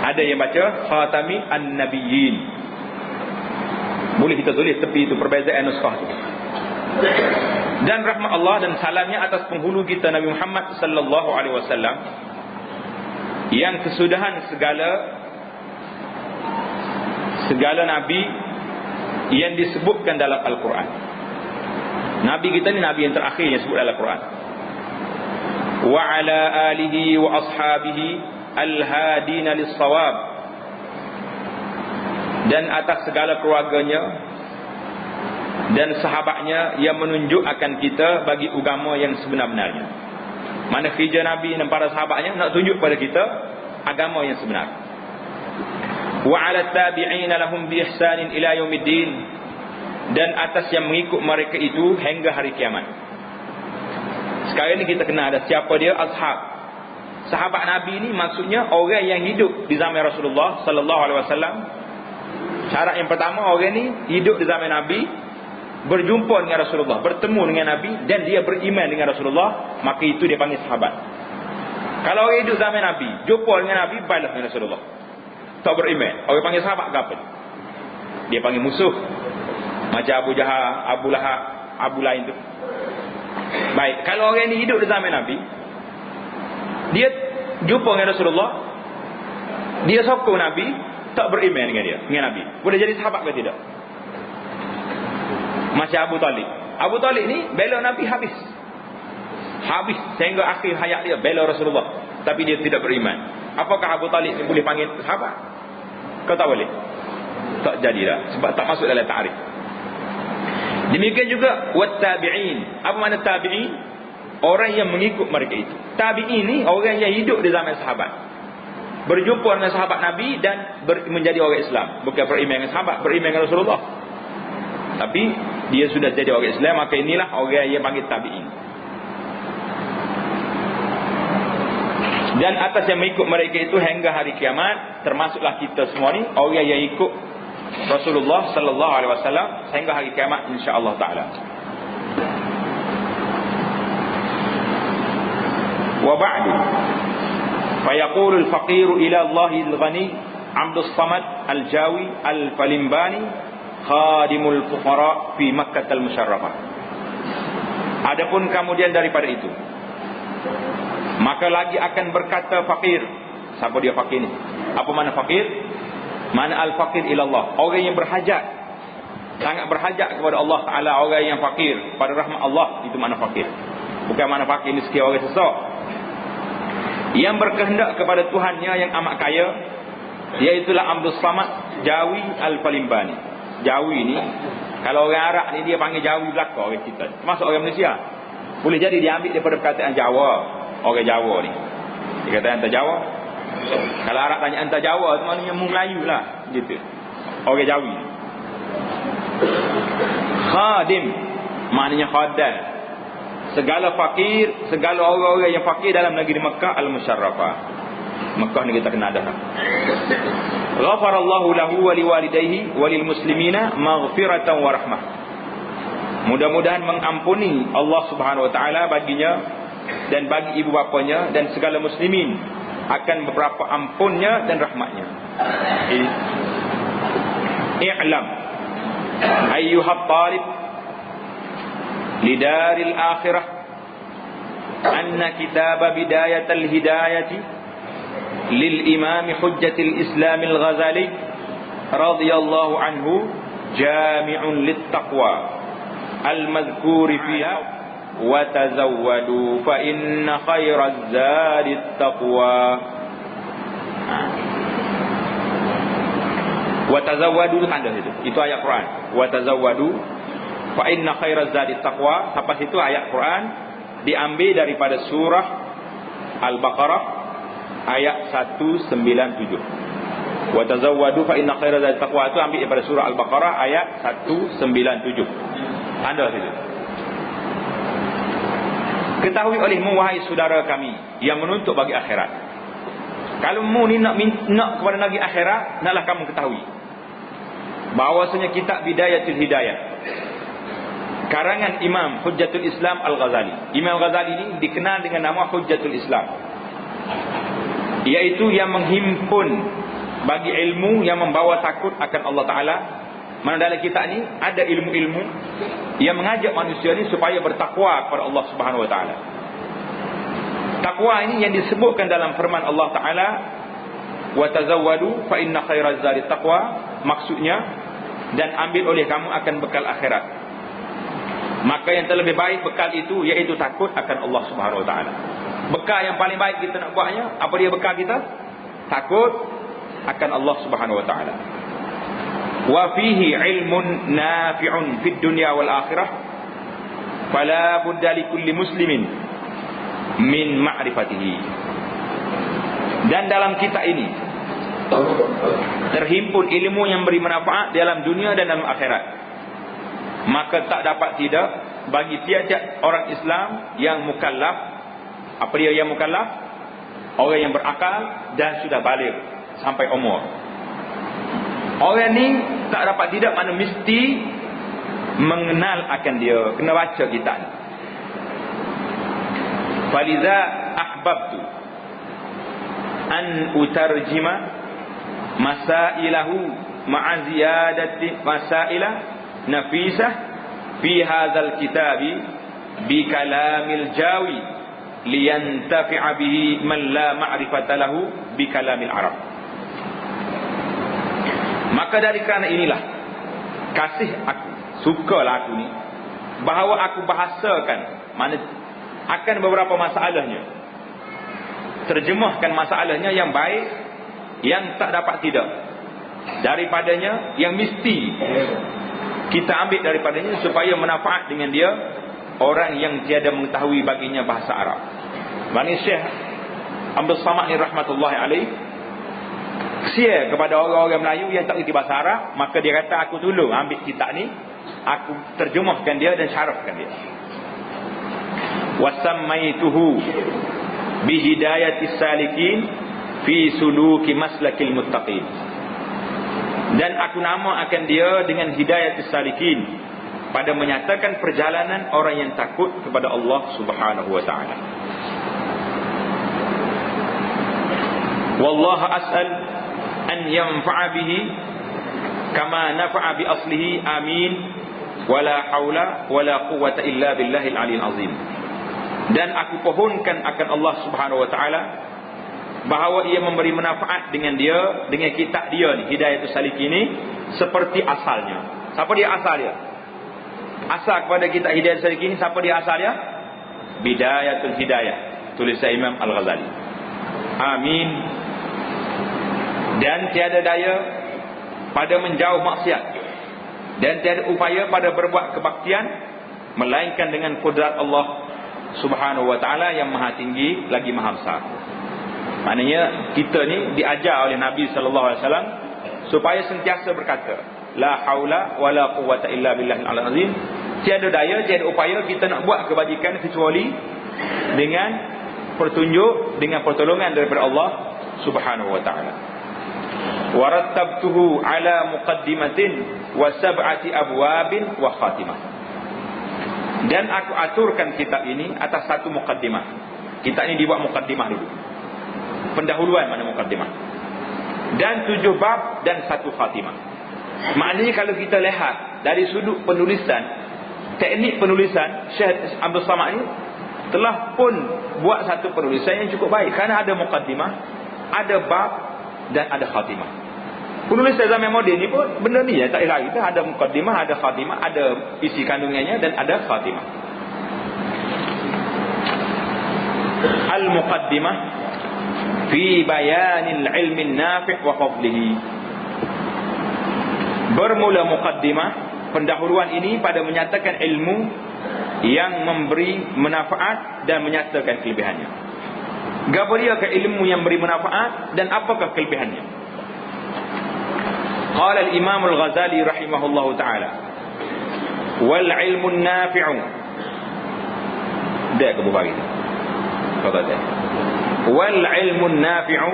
Speaker 1: Ada yang baca khatami an-nabiyyin. Boleh kita tulis tepi itu perbezaan nuskhah tu. Dan rahmat Allah dan salamnya atas penghulu kita Nabi Muhammad sallallahu alaihi wasallam yang kesudahan segala nabi yang disebutkan dalam Al-Quran. Nabi kita ni nabi yang terakhir yang disebut dalam Al-Quran. Wa ala alihi wa ashabihi al-hadina lis-shawab, dan atas segala keluarganya dan sahabatnya yang menunjuk akan kita bagi agama yang sebenar-benarnya. Mana kerja Nabi dan para sahabatnya nak tunjuk pada kita agama yang sebenar. Wa 'ala tabi'ina lahum bi ihsanin ila yaumiddin, dan atas yang mengikut mereka itu hingga hari kiamat. Sekarang ni kita kenal ada siapa dia ashab. Sahabat Nabi ni maksudnya orang yang hidup di zaman Rasulullah sallallahu alaihi wasallam. Syarat yang pertama, orang ni hidup di zaman Nabi, berjumpa dengan Rasulullah, bertemu dengan Nabi, dan dia beriman dengan Rasulullah, maka itu dia panggil sahabat. Kalau orang hidup zaman Nabi, jumpa dengan Nabi, balas dengan Rasulullah, tak beriman, orang panggil sahabat ke apa? Dia panggil musuh. Macam Abu Jahal, Abu Lahab, Abu lain tu. Baik, kalau orang ni hidup di zaman Nabi, dia jumpa dengan Rasulullah, dia sokong Nabi, tak beriman dengan dia, dengan Nabi, boleh jadi sahabat ke tidak? Macam Abu Talib. Abu Talib ni bela Nabi habis sehingga akhir hayat dia bela Rasulullah, tapi dia tidak beriman. Apakah Abu Talib ni boleh panggil sahabat? Kau tak boleh. Tak jadilah, sebab tak masuk dalam ta'rif. Demikian juga wat tabi'in. Apa makna tabi'in? Orang yang mengikut mereka itu. Tabi'in ni orang yang hidup di zaman sahabat, berjumpa dengan sahabat Nabi dan menjadi orang Islam. Bukan beriman dengan sahabat, beriman dengan Rasulullah, tapi dia sudah jadi orang Islam, maka inilah orang yang panggil tabi'in. Dan atas yang mengikut mereka itu hingga hari kiamat, termasuklah kita semua ni orang yang ikut Rasulullah sallallahu alaihi wasallam sehingga hari kiamat insya-Allah taala. Wa ba'du fa yaqulu al-faqir ila Allah al-ghani Abdus Samad Al-Jawi Al-Falimbani khadimul fuqara fi Makkah al-Musharrafah. Adapun kemudian daripada itu, maka lagi akan berkata fakir. Siapa dia fakir ni? Apa makna fakir? Mana al-fakir ilallah, orang yang berhajat, sangat berhajat kepada Allah Ta'ala. Orang yang fakir pada rahmat Allah, itu makna fakir. Bukan makna fakir ni sekian orang sesak, yang berkehendak kepada Tuhannya yang amat kaya, iaitulah Abdus Samad Jawi Al-Falimbani. Jawi ni, kalau orang Arab ni dia panggil Jawi belaka orang kita, termasuk orang Malaysia. Boleh jadi diambil daripada perkataan Jawa. Orang Jawa ni. Dia kata hantar Jawa. Kalau Arab tanya hantar Jawa tu maknanya Melayu lah. Gitu. Orang Jawi. Khadim. Maknanya khadam. Segala fakir, segala orang-orang yang fakir dalam negeri Mekah al-Musyarrafah. Mekah negeri terkenal dah. Ghafarallahu lahu wa liwalidayhi wa lil muslimina maghfiratan wa rahmah. Mudah-mudahan mengampuni Allah Subhanahu wa taala baginya dan bagi ibu bapanya dan segala muslimin akan beberapa ampunnya dan rahmatnya. I'lam ayyuhat talib lidaril akhirah anna kitab bidayatul hidayati lil imam hujjatil islam al ghazali radhiyallahu anhu jami'un lit taqwa al madhkur fiha wa tazawwadu fa inna khairaz zadi taqwa. Wa tazawwadu tanda itu ayat Quran. Wa tazawwadu fa inna khairaz zadi taqwa. Sampai situ ayat Quran diambil daripada surah Al-Baqarah ayat 197. Wa tazawwadu fa inna khairaz zadi taqwa itu ambil daripada surah Al-Baqarah ayat 197. Ada situ. Ketahui olehmu wahai saudara kami yang menuntut bagi akhirat. Kalau mu ni nak kepada negeri akhirat, naklah kamu ketahui bahawasanya kitab Bidayatul Hidayah karangan Imam Hujjatul Islam Al-Ghazali. Imam Al-Ghazali ini dikenal dengan nama Hujjatul Islam, iaitu yang menghimpun bagi ilmu yang membawa takut akan Allah Ta'ala. Mana dalam kitab ni ada ilmu-ilmu yang mengajak manusia ni supaya bertakwa kepada Allah Subhanahu Wa Ta'ala. Takwa ini yang disebutkan dalam firman Allah Ta'ala, wa tazawwadu fa inna khairaz zadi taqwa. Maksudnya, dan ambil oleh kamu akan bekal akhirat. Maka yang terlebih baik bekal itu iaitu takut akan Allah Subhanahu Wa Ta'ala. Bekal yang paling baik kita nak buatnya, apa dia bekal kita? Takut akan Allah Subhanahu Wa Ta'ala. Wa fihi ilmun nafi'un fid dunya wal akhirah fala budda likulli muslimin min ma'rifatihi. Dan dalam kitab ini terhimpun ilmu yang beri manfaat dalam dunia dan dalam akhirat. Maka tak dapat tidak bagi tiap-tiap orang Islam yang mukallaf. Apa dia yang mukallaf? Orang yang berakal dan sudah baligh sampai umur. Orang ni tak dapat tidak mana mesti mengenal akan dia, kena baca kitab ni. Faliza ahbabtu an utarjima masailahu ma'a ziyadati masaila nafisah fi hadzal kitabi bi kalamil jawi liyantafi'a bihi man la ma'rifata lahu bi kalamil arab. Maka dari kerana inilah kasih aku, sukalah aku ni bahawa aku bahasakan mana akan beberapa masalahnya, terjemahkan masalahnya yang baik, yang tak dapat tidak, daripadanya yang mesti kita ambil daripadanya supaya manfaat dengan dia orang yang tiada mengetahui baginya bahasa Arab. Bani Syekh Abdul Samad ni rahmatullahi alaih share kepada orang-orang Melayu yang tak kerti bahasa Arab, maka dia kata aku tolong ambil kitab ni, aku terjemahkan dia dan syarafkan dia. Wasammaituhu bihidayatis salikin fi suluki maslakil muttaqin. Dan aku namakan dia dengan hidayatus salikin, pada menyatakan perjalanan orang yang takut kepada Allah Subhanahu wa taala. Wallahu as'al an yanfa'a bihi kama nafa'a bi aslihi, amin. Wala haula wala quwwata illa billahil aliyil azim. Dan aku pohonkan akan Allah Subhanahu wa taala bahawa ia memberi manfaat dengan dia, dengan kitab dia ni Hidayatus Salikin ni, seperti asalnya. Siapa dia asal dia? Asal kepada kitab Hidayatus Salikin ni, siapa dia asal dia? Bidayatul Hidayah, tulisan Imam Al-Ghazali. Amin. Dan tiada daya pada menjauh maksiat, dan tiada upaya pada berbuat kebaktian melainkan dengan kudrat Allah Subhanahu wa ta'ala yang maha tinggi lagi maha besar. Maknanya kita ni diajar oleh Nabi sallallahu alaihi wasallam supaya sentiasa berkata la haula wala quwwata illa billahil azim. Tiada daya, tiada upaya kita nak buat kebajikan kecuali dengan petunjuk, dengan pertolongan daripada Allah Subhanahu wa ta'ala. Warattabtuhu ala muqaddimatin wa sab'ati abwabin wa khatimah. Dan aku aturkan kitab ini atas satu muqaddimah. Kitab ini dibuat muqaddimah dulu. Pendahuluan mana muqaddimah. Dan 7 bab dan 1 khatimah. Maknanya kalau kita lihat dari sudut penulisan, teknik penulisan, Syekh Abdul Samad ini telah pun buat satu penulisan yang cukup baik. Kerana ada muqaddimah, ada bab dan ada khatimah. Penulisan zaman moden ni pun benda ni ya, tak lari. Ada muqaddimah, ada khatimah, ada isi kandungannya dan ada khatimah. Al-muqaddimah fi bayanil ilmi nafi' wa fadlihi. Bermula muqaddimah, pendahuluan ini pada menyatakan ilmu yang memberi manfaat dan menyatakan kelebihannya. Gapo dia ke ilmu yang memberi manfaat dan apakah kelebihannya? Qala al-Imam al-Ghazali rahimahullahu taala, wal ilmu an-nafi'u. Dak ke Bukhari. Kata wal ilmu an-nafi'u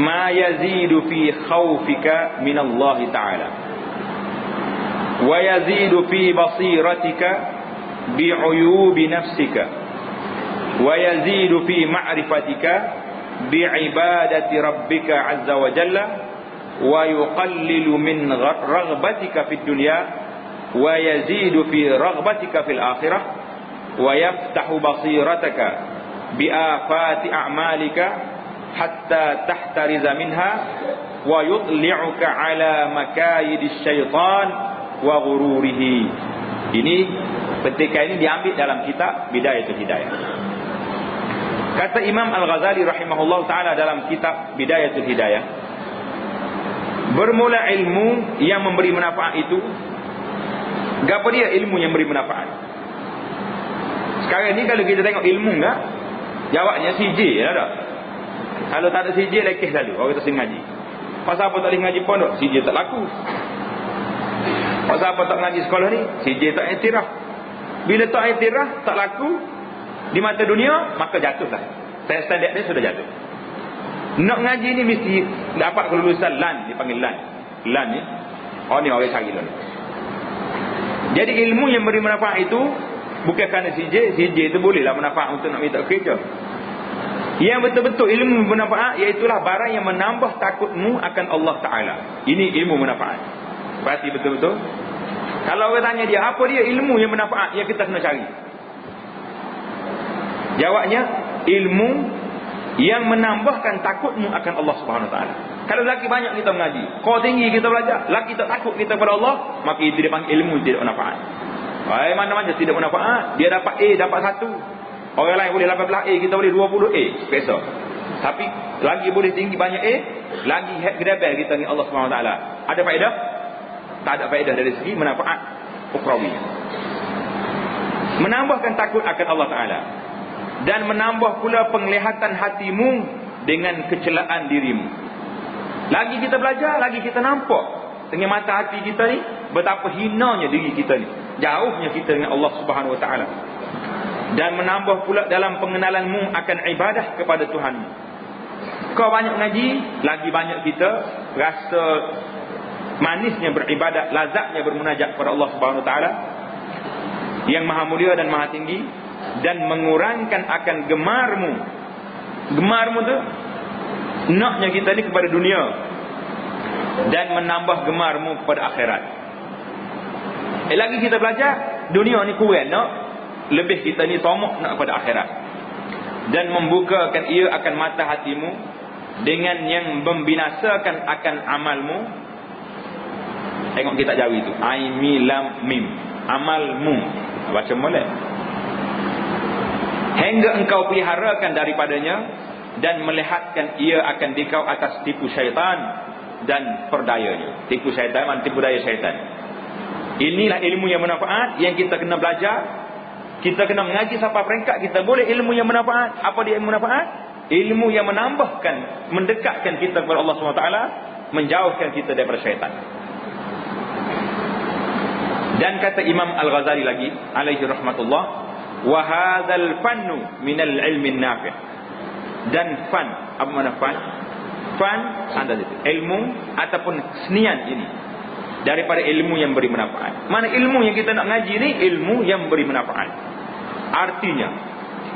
Speaker 1: ma yazidu fi khawfika min Allah taala wa yazidu fi basiratika bi'uyubi nafsika wa yazidu fi ma'rifatika bi'ibadati rabbika azza wa jalla wa yuqallilu min raghbatika fid dunya wa yazidu fi raghbatika fil akhirah wa yaftahu basirataka bi'afati a'malika hatta tahtariza minha wa yutli'uka ala makayidis syaitan wa ghururihi. Ini petikan ini diambil dalam kitab Bidayatul Hidayah. Kata Imam Al-Ghazali rahimahullah ta'ala dalam kitab Bidayatul Hidayah, bermula ilmu yang memberi manfaat itu. Apa dia ilmu yang memberi manfaat? Sekarang ni kalau kita tengok ilmu enggak, jawabnya CJ lah tak? Kalau tak ada CJ lekeh selalu orang kata ngaji. Pasal apa tak boleh ngaji pondok? CJ tak laku. Pasal apa tak ngaji sekolah ni? CJ tak iktiraf. Bila tak iktiraf, tak laku di mata dunia, maka jatuhlah. Standard dia sudah jatuh. Nak ngaji ni mesti dapat kelulusan LAN, dipanggil LAN. LAN ni, oh ni orang cari LAN. Jadi ilmu yang beri manfaat itu bukan kerana CJ itu bolehlah manfaat untuk nak minta kerja. Yang betul-betul ilmu bermanfaat iaitulah barang yang menambah takutmu akan Allah Ta'ala. Ini ilmu manfaat. Berarti betul-betul. Kalau orang tanya dia, apa dia ilmu yang bermanfaat yang kita kena cari? Jawabnya, ilmu yang menambahkan takutmu akan Allah Subhanahu Wa Ta'ala. Kalau lelaki banyak kita mengaji, kau tinggi kita belajar, lelaki tak takut kita kepada Allah, maka itu dia panggil ilmu tidak bermanfaat. Mana-mana tidak bermanfaat. Dia dapat A, dapat 1. Orang lain boleh 18A, kita boleh 20A. Biasa. Tapi lagi boleh tinggi banyak A, lagi gedebel kita ni Allah SWT. Ada faedah? Tak ada faedah dari segi manfaat ukhrawi. Menambahkan takut akan Allah Ta'ala. Dan menambah pula penglihatan hatimu dengan kecelaan dirimu. Lagi kita belajar, lagi kita nampak dengan mata hati kita ni betapa hinanya diri kita ni. Jauhnya kita dengan Allah Subhanahu Wa Ta'ala. Dan menambah pula dalam pengenalanmu akan ibadah kepada Tuhanmu. Kau banyak ngaji, lagi banyak kita rasa manisnya beribadat, lazatnya bermunajat kepada Allah Subhanahu Wa Ta'ala yang maha mulia dan maha tinggi, dan mengurangkan akan gemarmu. Gemarmu tu naknya kita ni kepada dunia, dan menambah gemarmu kepada akhirat. Lagi kita belajar, dunia ni kurang nak, lebih kita ni tomok nak kepada akhirat. Dan membukakan ia akan mata hatimu dengan yang membinasakan akan amalmu. Tengok kita jauh itu, ai mi lam mim, amalmu baca molek, hingga engkau peliharakan daripadanya dan melihatkan ia akan dikau atas tipu syaitan dan perdayanya. Tipu syaitan, tipu daya syaitan. Inilah ilmu yang bermanfaat yang kita kena belajar Kita kena mengaji sampai peringkat kita boleh ilmu yang bermanfaat. Apa dia ilmu manfaat? Ilmu yang menambahkan, mendekatkan kita kepada Allah SWT, menjauhkan kita daripada syaitan. Dan kata Imam Al-Ghazali lagi alaihi rahmatullah, wa hadzal fannu minal ilmi nafi'. Dan fan, apa makna fan? Fan anda itu ilmu ataupun kesenian ini daripada ilmu yang beri manfaat. Mana ilmu yang kita nak ngaji ni ilmu yang beri manfaat. Artinya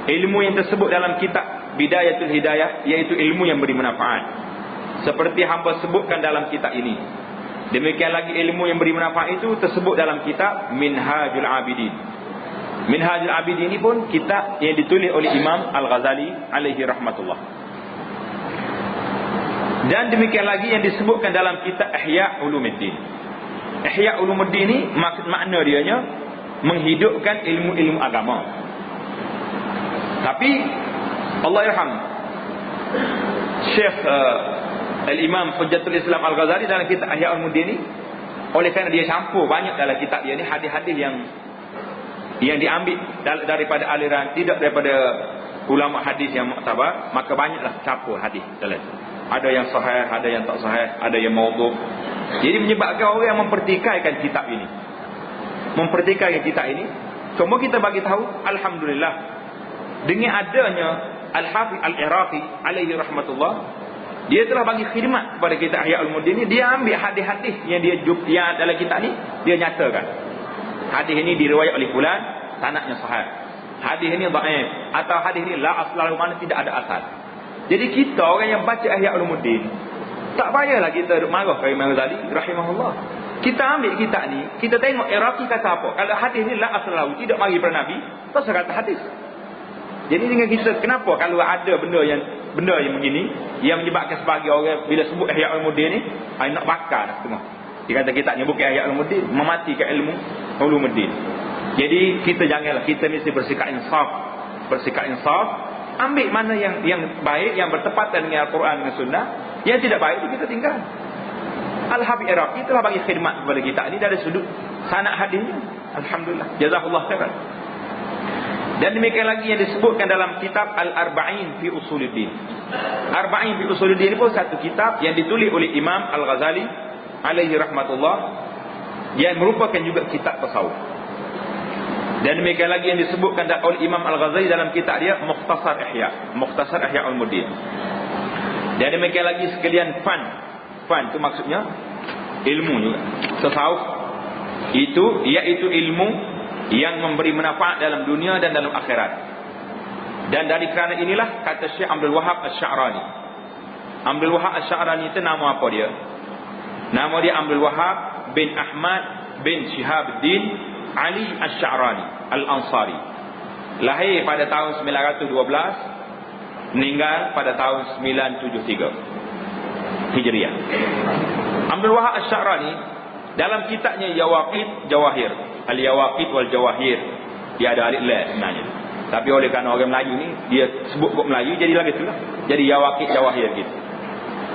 Speaker 1: ilmu yang tersebut dalam kitab Bidayatul Hidayah iaitu ilmu yang beri manfaat. Seperti hamba sebutkan dalam kitab ini. Demikian lagi ilmu yang beri manfaat itu tersebut dalam kitab Minhajul Abidin. Minhajul Abidin ini pun kitab yang ditulis oleh Imam Al-Ghazali alaihi rahmatullah. Dan demikian lagi yang disebutkan dalam kitab Ihya Ulumuddin. Ihya Ulumuddin ini makna dianya menghidupkan ilmu-ilmu agama. Tapi Allah yarham Syekh Al-Imam Hujjatul Islam Al-Ghazali dalam kitab Ihya Ulumuddin ini, oleh kerana dia campur banyak dalam kitab dia ni hadis-hadis yang diambil daripada aliran, tidak daripada ulama hadis yang muktabar, maka banyaklah campur hadis dalam. Ada yang sahih, ada yang tak sahih, ada yang maudhu'. Jadi menyebabkan orang yang mempertikaikan kitab ini. Mempertikaikan kitab ini. Cuma kita bagi tahu, alhamdulillah, dengan adanya Al-Hafiz Al-Iraqi alaihi rahmatullah, dia telah bagi khidmat kepada kitab Ihya Ulumuddin ini. Dia ambil hadis-hadis yang dalam kitab ni, dia nyatakan hadis ini diriwayat oleh fulan, sanadnya sahih. Hadis ini dhaif, atau hadis ini la aslahu, mana tidak ada asal. Jadi kita orang yang baca Ihya Ulumuddin, tak payahlah kita marah kepada Imam Ghazali rahimahullah. Kita ambil kitab ni, kita tengok Iraqi kata apa. Kalau hadis ni la aslahu, tidak mari daripada Nabi, pasal kata hadis. Jadi dengan kita, kenapa kalau ada benda yang begini yang menyebabkan sebagai orang bila sebut Ihya Ulumuddin ni nak bakar dah tengok. Dia kata kitabnya bukan Ihya Ulumuddin, mematikan ilmu Ulumuddin. Jadi kita janganlah, kita mesti bersikap insaf. Bersikap insaf, ambil mana yang baik, yang bertepatan dengan Al-Quran dengan Sunnah. Yang tidak baik itu kita tinggal. Al-Habib Iraqi telah bagi khidmat kepada kita ni dari sudut sanad hadisnya. Alhamdulillah, jazakallah khairan. Dan demikian lagi yang disebutkan dalam kitab Al-Arba'in fi Usuluddin. Arba'in fi Usuluddin ini pun satu kitab yang ditulis oleh Imam Al-Ghazali alaihi rahmatullah, yang merupakan juga kitab tasawuf. Dan demikian lagi yang disebutkan oleh Imam Al-Ghazali dalam kitab dia Mukhtasar Ihya Ulumuddin. Dan demikian lagi sekalian fan itu maksudnya ilmu juga. Tasawuf itu iaitu ilmu yang memberi manfaat dalam dunia dan dalam akhirat. Dan dari kerana inilah kata Syekh Abdul Wahab Asy-Sya'rani. Abdul Wahab Asy-Sya'rani itu nama apa dia? Nama dia Abdul Wahab bin Ahmad bin Shihabuddin Ali Asy-Sya'rani Al-Ansari. Lahir pada tahun 912, meninggal pada tahun 973 Hijriah. Abdul Wahab Asy-Sya'rani dalam kitabnya Yawaqit Jawahir, Al-Yawaqit wal Jawahir, dia ada alif lam sebenarnya. Tapi oleh kerana orang Melayu ni dia sebut kod Melayu, jadi lagi itulah. Jadi Yawaqit Jawahir gitu.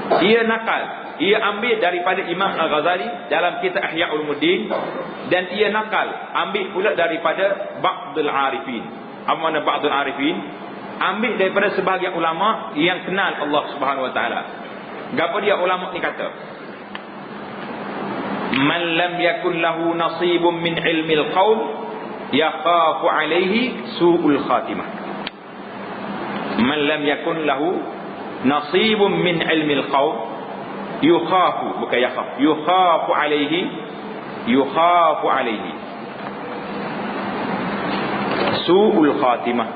Speaker 1: Ia nakal, ia ambil daripada Imam Al-Ghazali dalam kitab Ihya Ulumuddin, dan ia nakal ambil pula daripada Ba'dul Arifin. Apa makna Ba'dul Arifin? Ambil daripada sebahagian ulama yang kenal Allah Subhanahu Wa Taala. Gapo dia ulama ni kata? Man lam yakun lahu nasibun min ilmil qaul yakhafu alaihi su'ul khatimah. Man lam yakun lahu nasibun min ilmil qaul yukhafu, bukan yakhaf, yukhafu alaihi su'ul khatimah.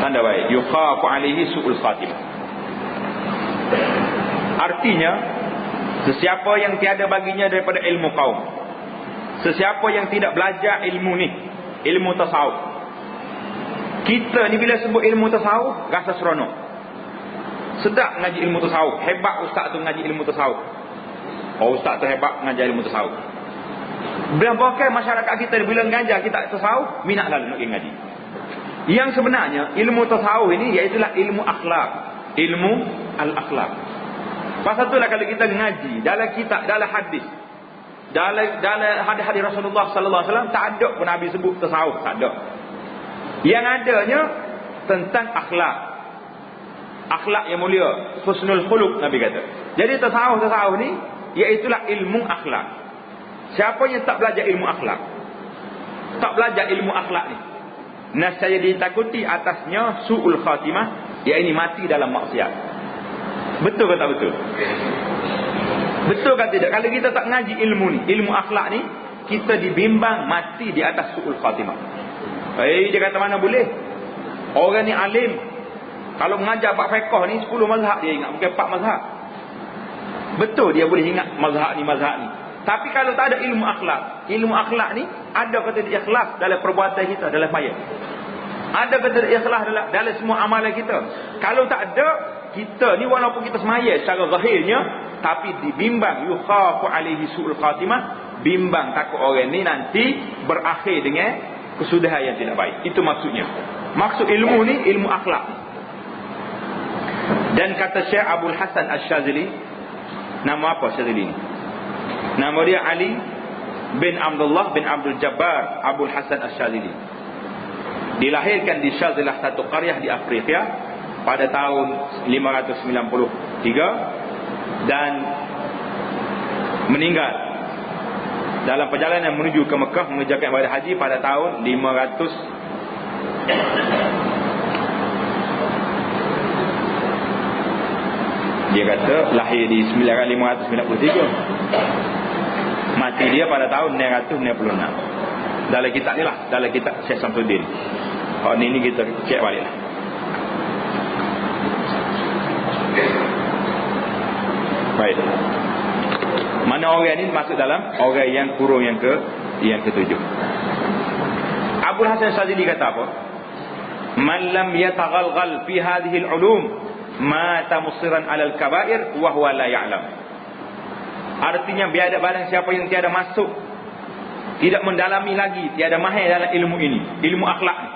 Speaker 1: Tanda baik, yukhafu alaihi su'ul khatimah. Artinya, sesiapa yang tiada baginya daripada ilmu kaum, sesiapa yang tidak belajar ilmu ni, ilmu tasawuf. Kita ni bila sebut ilmu tasawuf, rasa seronok, sedap ngaji ilmu tasawuf. Hebat ustaz tu ngaji ilmu tasawuf. Oh, ustaz tu hebat ngaji ilmu tasawuf. Bahkan masyarakat kita bila ngajar kita tasawuf, minat lalu nak ngaji. Yang sebenarnya ilmu tasawuf ini iaitulah ilmu akhlak, ilmu al-akhlak. Pasal itulah kalau kita ngaji dalam kitab, dalam hadis, dalam hadis-hadis Rasulullah sallallahu alaihi wasallam tak ada pun Nabi sebut tasawuf, tak ada. Yang adanya tentang akhlak. Akhlak yang mulia, husnul khuluq Nabi kata. Jadi tasawuf ni iaitulah ilmu akhlak. Siapa yang tak belajar ilmu akhlak, tak belajar ilmu akhlak ni, nescaya ditakuti atasnya su'ul khatimah, iaitu mati dalam maksiat. Betul ke tak betul? Betul ke tidak? Kalau kita tak ngaji ilmu ni, ilmu akhlak ni, kita dibimbang mati di atas su'ul khatimah. Dia kata mana boleh? Orang ni alim, kalau mengajar bab fiqh ni 10 mazhab dia ingat, bukan 4 mazhab. Betul dia boleh ingat mazhab ni. Tapi kalau tak ada ilmu akhlak ni, ada kata ikhlas dalam perbuatan kita, dalam maya. Ada kata ikhlas dalam semua amalan kita. Kalau tak ada, kita ni walaupun kita semaya secara zahirnya, tapi dibimbang yukhafu alaihi su'ul khatimah, bimbang takut orang ni nanti berakhir dengan kesudahan yang tidak baik. Itu maksudnya. Maksud ilmu ni ilmu akhlak. Dan kata Syekh Abdul Hasan Asy-Syadzili, nama apa Syadzili ni? Nama dia Ali bin Abdullah bin Abdul Jabbar Abdul Hasan Asy-Syadzili. Dilahirkan di Syazilah, satu qaryah di Afrika pada tahun 593 dan meninggal dalam perjalanan menuju ke Mekah mengerjakan ibadah haji pada tahun 500. Dia kata lahir di 593, mati dia pada tahun 996. Dalam kitab ni lah, dalam kitab Syekh Samsuddin. Ni kita cek balik lah. Baik. Mana orang ni masuk dalam orang yang kurung yang ketujuh. Abdul Hasan Syadzili kata apa? Man lam yataghalghal fi hadhihi al-ulum mata musiran 'ala al-kaba'ir wa huwa la ya'lam. Artinya biada barang siapa yang tiada masuk, tidak mendalami lagi, tiada mahir dalam ilmu ini, ilmu akhlak ni,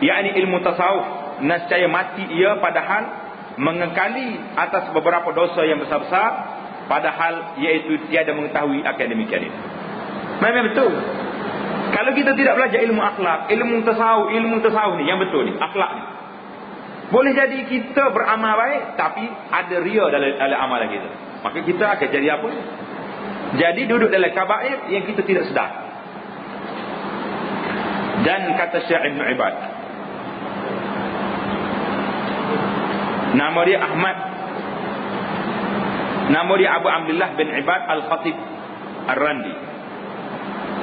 Speaker 1: yakni ilmu tasawuf, nescaya mati ia padahal mengekali atas beberapa dosa yang besar-besar, padahal iaitu tiada mengetahui akan demikian ini. Memang betul. Kalau kita tidak belajar ilmu akhlak, ilmu tasawuf ni yang betul ni, akhlak ni, boleh jadi kita beramal baik tapi ada ria dalam amalan kita. Maka kita akan jadi apa? Jadi duduk dalam kabair yang kita tidak sedar. Dan kata Syekh Ibn Ibad, nama dia Ahmad, nama dia Abu Abdullah bin Ibad Al-Khatib Ar-Randi.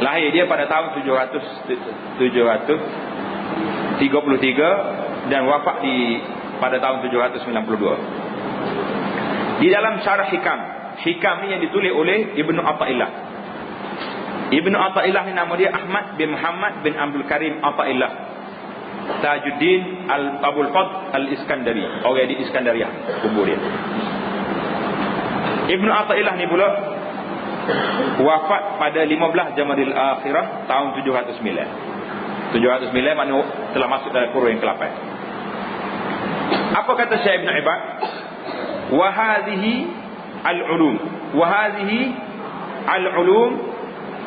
Speaker 1: Lahir dia pada tahun 733 dan wafat pada tahun 792. Di dalam syarah Hikam ni yang ditulis oleh Ibnu Athaillah. Ibnu Athaillah ni nama dia Ahmad bin Muhammad bin Abdul Karim Athaillah Tajuddin Abul Fadl Al-Iskandari. Orang di Iskandaria kubur dia. Ibnu Athaillah ni pula wafat pada 15 Jamadil Akhirah tahun 709. 709 mana telah masuk dalam kurun yang ke-8. Apa kata Syekh Ibn Ibad? Wa hadhihi al-ulum, wa hadhihi al-ulum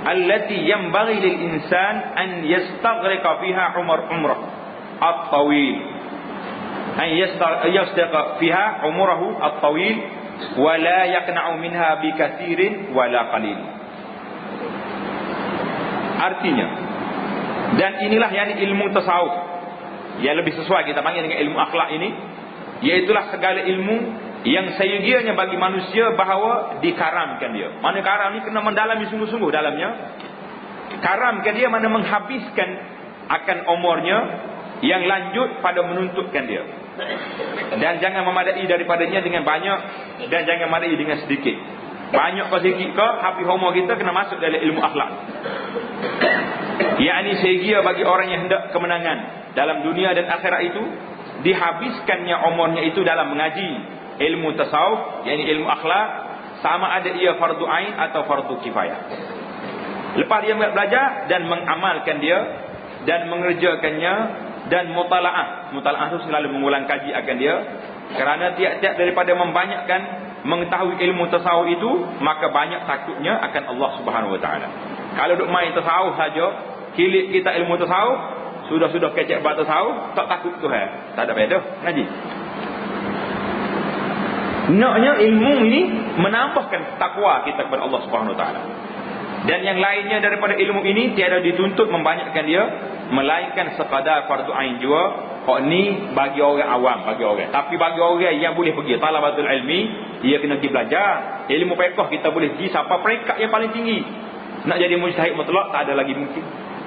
Speaker 1: allati yanbaghi lil insan an yastaghriqa fiha umrah at-tawil, an yastaghriqa fiha umrahu at-tawil wa la yaqna'u minha bi katsirin wa la qalil. Artinya, dan inilah yang ilmu tasawuf yang lebih sesuai kita panggil dengan ilmu akhlak ini, iaitulah segala ilmu yang seyogianya bagi manusia bahawa dikaramkan dia. Mana karam ni kena mendalami sungguh-sungguh dalamnya. Karamkan dia mana menghabiskan akan umurnya yang lanjut pada menuntutkan dia. Dan jangan memadai daripadanya dengan banyak, dan jangan memadai dengan sedikit. Banyak ke sedikit ke, habis umur kita kena masuk dalam ilmu akhlak. Yakni segia bagi orang yang hendak kemenangan dalam dunia dan akhirat itu, dihabiskannya umurnya itu dalam mengaji ilmu tasawuf, yakni ilmu akhlak, sama ada ia fardu ain atau fardu kifayah. Lepas dia belajar dan mengamalkan dia dan mengerjakannya dan mutalaah. Mutalaah itu selalu mengulang kaji akan dia, kerana tiap-tiap daripada membanyakkan mengetahui ilmu tasawuf itu, maka banyak takutnya akan Allah Subhanahu wa taala. Kalau duk main tasawuf saja, kilit kita ilmu tasawuf, sudah kecek buat tasawuf, tak takut Tuhan. Tak ada beza ngaji. Naknya ilmu ini menambahkan takwa kita kepada Allah Subhanahu wa taala. Dan yang lainnya daripada ilmu ini tiada dituntut membanyakkan dia, melainkan sekadar fardu ain jua. Kok ni bagi orang awam, bagi orang. Tapi bagi orang yang boleh pergi talabatul ilmi, dia kena pergi belajar. Ilmu fiqh kita boleh pergi siapa peringkat yang paling tinggi. Nak jadi mujtahid mutlak tak ada lagi mungkin.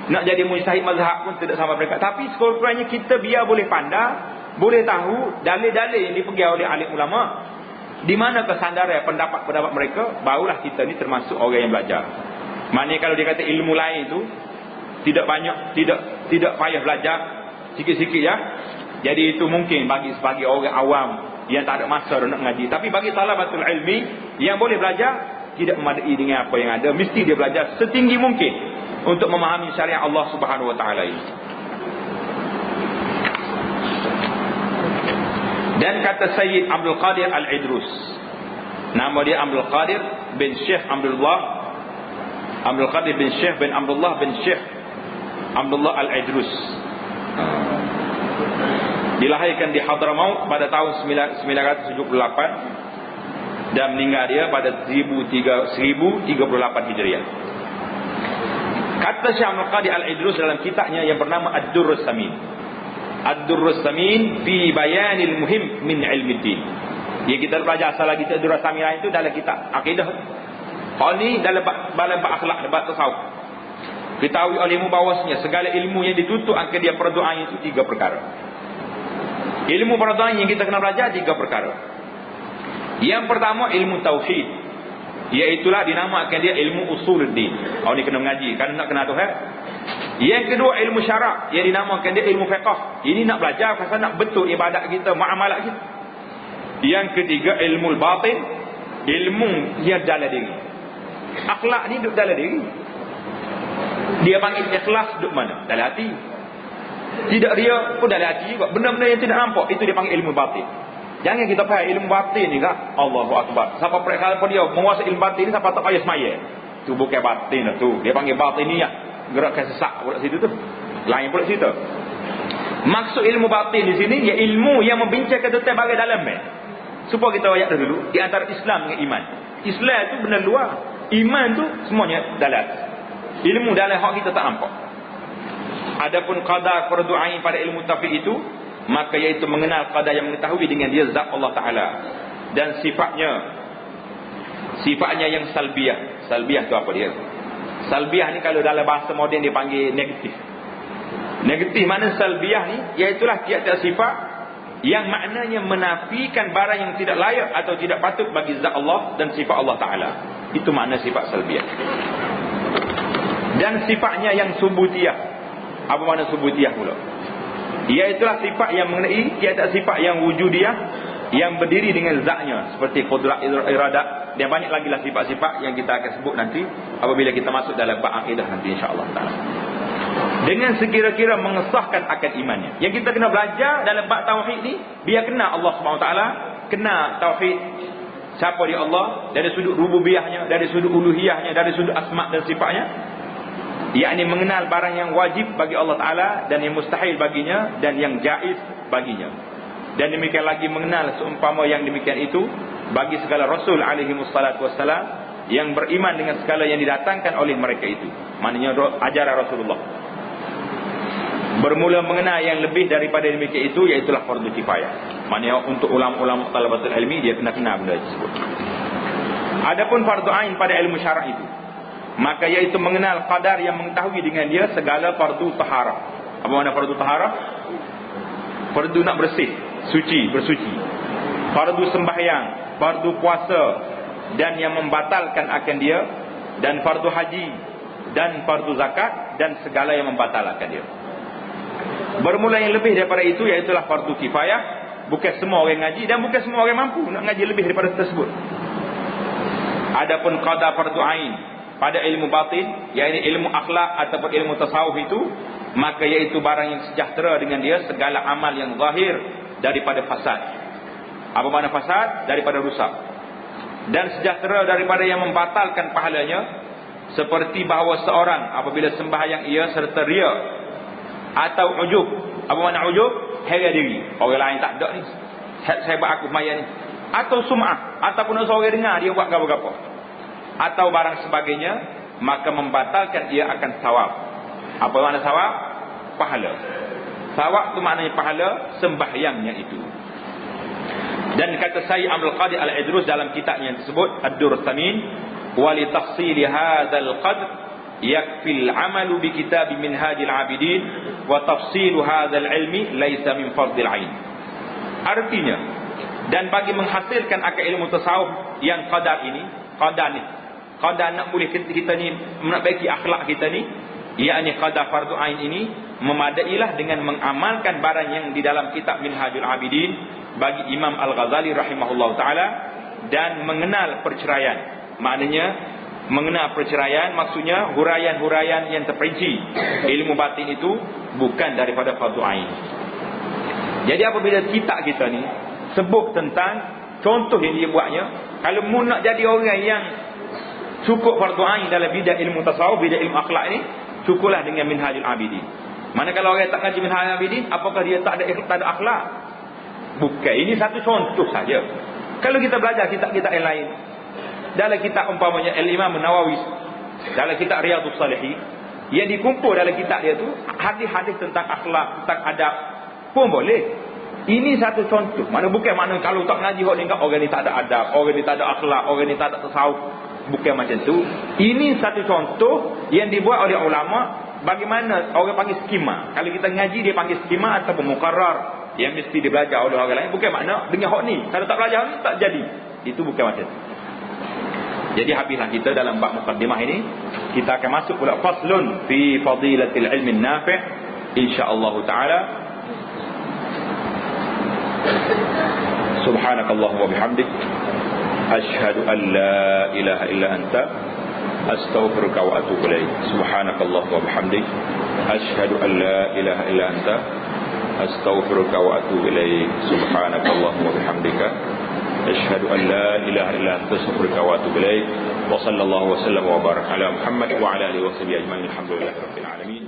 Speaker 1: Nak jadi mujtahid mazhab pun tidak sama peringkat. Tapi sekurang-kurangnya kita biar boleh pandang, boleh tahu dalil-dalil yang dipegang oleh alim ulama. Di mana kesandaran pendapat-pendapat mereka, barulah kita ni termasuk orang yang belajar. Maknanya kalau dia kata ilmu lain tu tidak banyak, tidak payah belajar, sikit-sikit ya. Jadi itu mungkin bagi sebagai orang awam yang tak ada masa nak ngaji. Tapi bagi talabatul ilmi yang boleh belajar, tidak memadai dengan apa yang ada, mesti dia belajar setinggi mungkin untuk memahami syariat Allah Subhanahu wa taala ini. Dan kata Sayyid Abdul Qadir Al-Idrus, nama dia Abdul Qadir bin Syekh Abdullah bin Syekh bin Abdullah bin Syekh Abdullah Al-Idrus, dilahirkan di Hadramaut pada tahun 978 dan meninggal dia pada 1038 Hijriah. Kata Syekh Abdul Qadir Al-Idrus dalam kitabnya yang bernama Ad-Durrus Samin, Ad-Durrus Samin fi bayanil muhim min ilmiddin. Yang kita belajar asal lagi Ad-Durrus Samin itu dalam kitab akidah. Hal ni dalam bab akhlak, bab tasawuf. Ketahui olehmu bahawasanya segala ilmu yang dituntut akan dia perdoaan itu 3 perkara. Ilmu perdoaan yang kita kena belajar 3 perkara. Yang pertama ilmu tauhid, iaitulah dinamakan dia ilmu usuluddin. Awak ni kena mengaji kan nak kenal Tuhan. Yang kedua ilmu syarak, yang dinamakan dia ilmu fiqh. Ini nak belajar pasal nak betul ibadat kita, muamalat kita. Yang ketiga ilmu batin, ilmu yang dalam diri. Akhlak ni duduk dalam diri. Dia panggil ikhlas duduk mana? Dalam hati. Tidak ria pun dalam hati juga. Benda-benda yang tidak nampak, itu dia panggil ilmu batin. Jangan kita faham ilmu batin ni kak, Allahu Akbar. Siapa perkara dia menguasai ilmu batin ni, siapa tak payah semaya. Tu bukan batin lah tu. Dia panggil batin ni ya. Gerakkan sesak pula situ tu. Lain pula situ. Maksud ilmu batin di sini ya ilmu yang membincangkan tentang bagai dalam supaya kita ayat dulu di antara Islam dengan iman. Islam tu benda luar, iman tu semuanya dalam. Ilmu dalam hak kita tak nampak. Adapun qadar fardu ain pada ilmu tauhid itu, maka iaitu mengenal qadar yang mengetahui dengan dia zat Allah Taala dan sifatnya yang salbiyah. Salbiyah tu apa dia? Salbiyah ni kalau dalam bahasa moden dia panggil negatif. Negatif mana salbiyah ni? Iaitulah tiap-tiap sifat yang maknanya menafikan barang yang tidak layak atau tidak patut bagi zat Allah dan sifat Allah Ta'ala. Itu makna sifat salbiyah. Dan sifatnya yang subutiyah. Apa makna subutiyah pula? Iaitulah sifat yang mengenai tiap-tiap sifat yang wujudiyah, yang berdiri dengan zatnya, seperti qudrat, iradat. Dan banyak lagi lah sifat-sifat yang kita akan sebut nanti apabila kita masuk dalam bab akidah nanti insya-Allah taala. Dengan sekira-kira mengesahkan akan imannya. Yang kita kena belajar dalam bab tauhid ni, biar kena Allah Subhanahu taala, kena tauhid siapa dia Allah dari sudut rububiyahnya, dari sudut uluhiyahnya, dari sudut asma dan sifatnya. Yakni mengenal barang yang wajib bagi Allah Taala dan yang mustahil baginya dan yang jaiz baginya. Dan demikian lagi mengenal seumpama yang demikian itu bagi segala Rasul alaihi wassalatu wassalam yang beriman dengan segala yang didatangkan oleh mereka itu. Maknanya ajaran Rasulullah. Bermula mengenal yang lebih daripada demikian itu, iaitulah fardu kifayah. Maknanya untuk ulama-ulama talabatul ilmi dia kena kenal benda tersebut. Adapun fardu ain pada ilmu syarak itu, maka iaitu mengenal qadar yang mengetahui dengan dia segala fardu taharah. Apa makna fardu taharah? Fardu nak bersih, suci, bersuci. Fardu sembahyang, fardu puasa dan yang membatalkan akan dia, dan fardu haji dan fardu zakat dan segala yang membatalkan dia. Bermula yang lebih daripada itu, iaitulah fardu kifayah. Bukan semua orang ngaji dan bukan semua orang mampu nak ngaji lebih daripada tersebut. Adapun qadar fardu ain pada ilmu batin, iaitu ilmu akhlak ataupun ilmu tasawuf itu, maka iaitu barang yang sejahtera dengan dia segala amal yang zahir daripada fasad. Apa makna fasad? Daripada rusak. dan sejahtera daripada yang membatalkan pahalanya, seperti bahawa seorang apabila sembahyang ia serta ria atau ujub. Apa makna ujub? Hera diri, orang lain tak ada ni, hebat aku maya ni. Atau sum'ah, ataupun seorang dengar dia buat apa-apa atau barang sebagainya, maka membatalkan ia akan sawab. Apa makna sawab? Pahala. Sawab tu maknanya pahala sembahyangnya itu. Dan kata Sayyid Abdul Qadir Al-Idrus dalam kitabnya tersebut Ad-Durr Thamin, wa li tafsil hadzal qadr yakfi al-'amalu bi kitab Minhajil 'Abidin wa tafsil hadzal 'ilmi laysa min fardhil 'ain. Artinya, dan bagi menghasilkan akal ilmu tasawuf yang qadar ini, qadar nak boleh kita ni memperbaiki akhlak kita ni, yakni qadar fardu ain ini, memadailah dengan mengamalkan barang yang di dalam kitab Minhajul 'Abidin bagi Imam Al-Ghazali rahimahullah taala, dan mengenal perceraian. Maknanya mengenal perceraian maksudnya huraian-huraian yang terperinci. Ilmu batin itu bukan daripada fardu ain. Jadi apabila kita ni sebut tentang contoh yang dia buatnya, kalau mu nak jadi orang yang cukup fardu ain dalam bidang ilmu tasawuf, bidang ilmu akhlak ini, cukuplah dengan Minhajul 'Abidin. Mana kalau orang tak ngaji Minhajul 'Abidin, apakah dia tak ada akhlak? Bukan, ini satu contoh saja. Kalau kita belajar kitab-kitab yang lain, dalam kitab umpamanya Al-Imam Nawawi, dalam kitab Riyadhus Salihin, yang dikumpul dalam kitab dia tu hadis-hadis tentang akhlak, tentang adab pun boleh. Ini satu contoh. Mana bukan makna kalau tak ngaji orang ni tak ada adab, orang ni tak ada akhlak, orang ni tak ada tasawuf. Bukan macam tu. Ini satu contoh yang dibuat oleh ulama. Bagaimana orang panggil skema. Kalau kita ngaji dia panggil skema atau muqarrar yang mesti dia belajar oleh orang lain. Bukan makna dengan hak ni, kalau tak belajar ni tak jadi. Itu bukan macam tu. Jadi habislah kita dalam bab muqaddimah ini. Kita akan masuk pula faslun fi fadilatil ilmi nafi', insya-Allah taala. Subhanakallahumma wa bihamdik, asyhadu an la ilaha illa anta, astaghfiruka wa atubu ilaik. Subhanakallahumma wa bihamdik, asyhadu an la ilaha illa anta, astaghfiruka wa atubu ilaik. Subhanakallahumma wa bihamdika, asyhadu an la ilaha illa anta, astaghfiruka wa atubu ilaik. Wa sallallahu wa sallam wa baraka ala Muhammad wa ala alihi wa sahbihi ajma'in. Alhamdulillahirabbil alamin.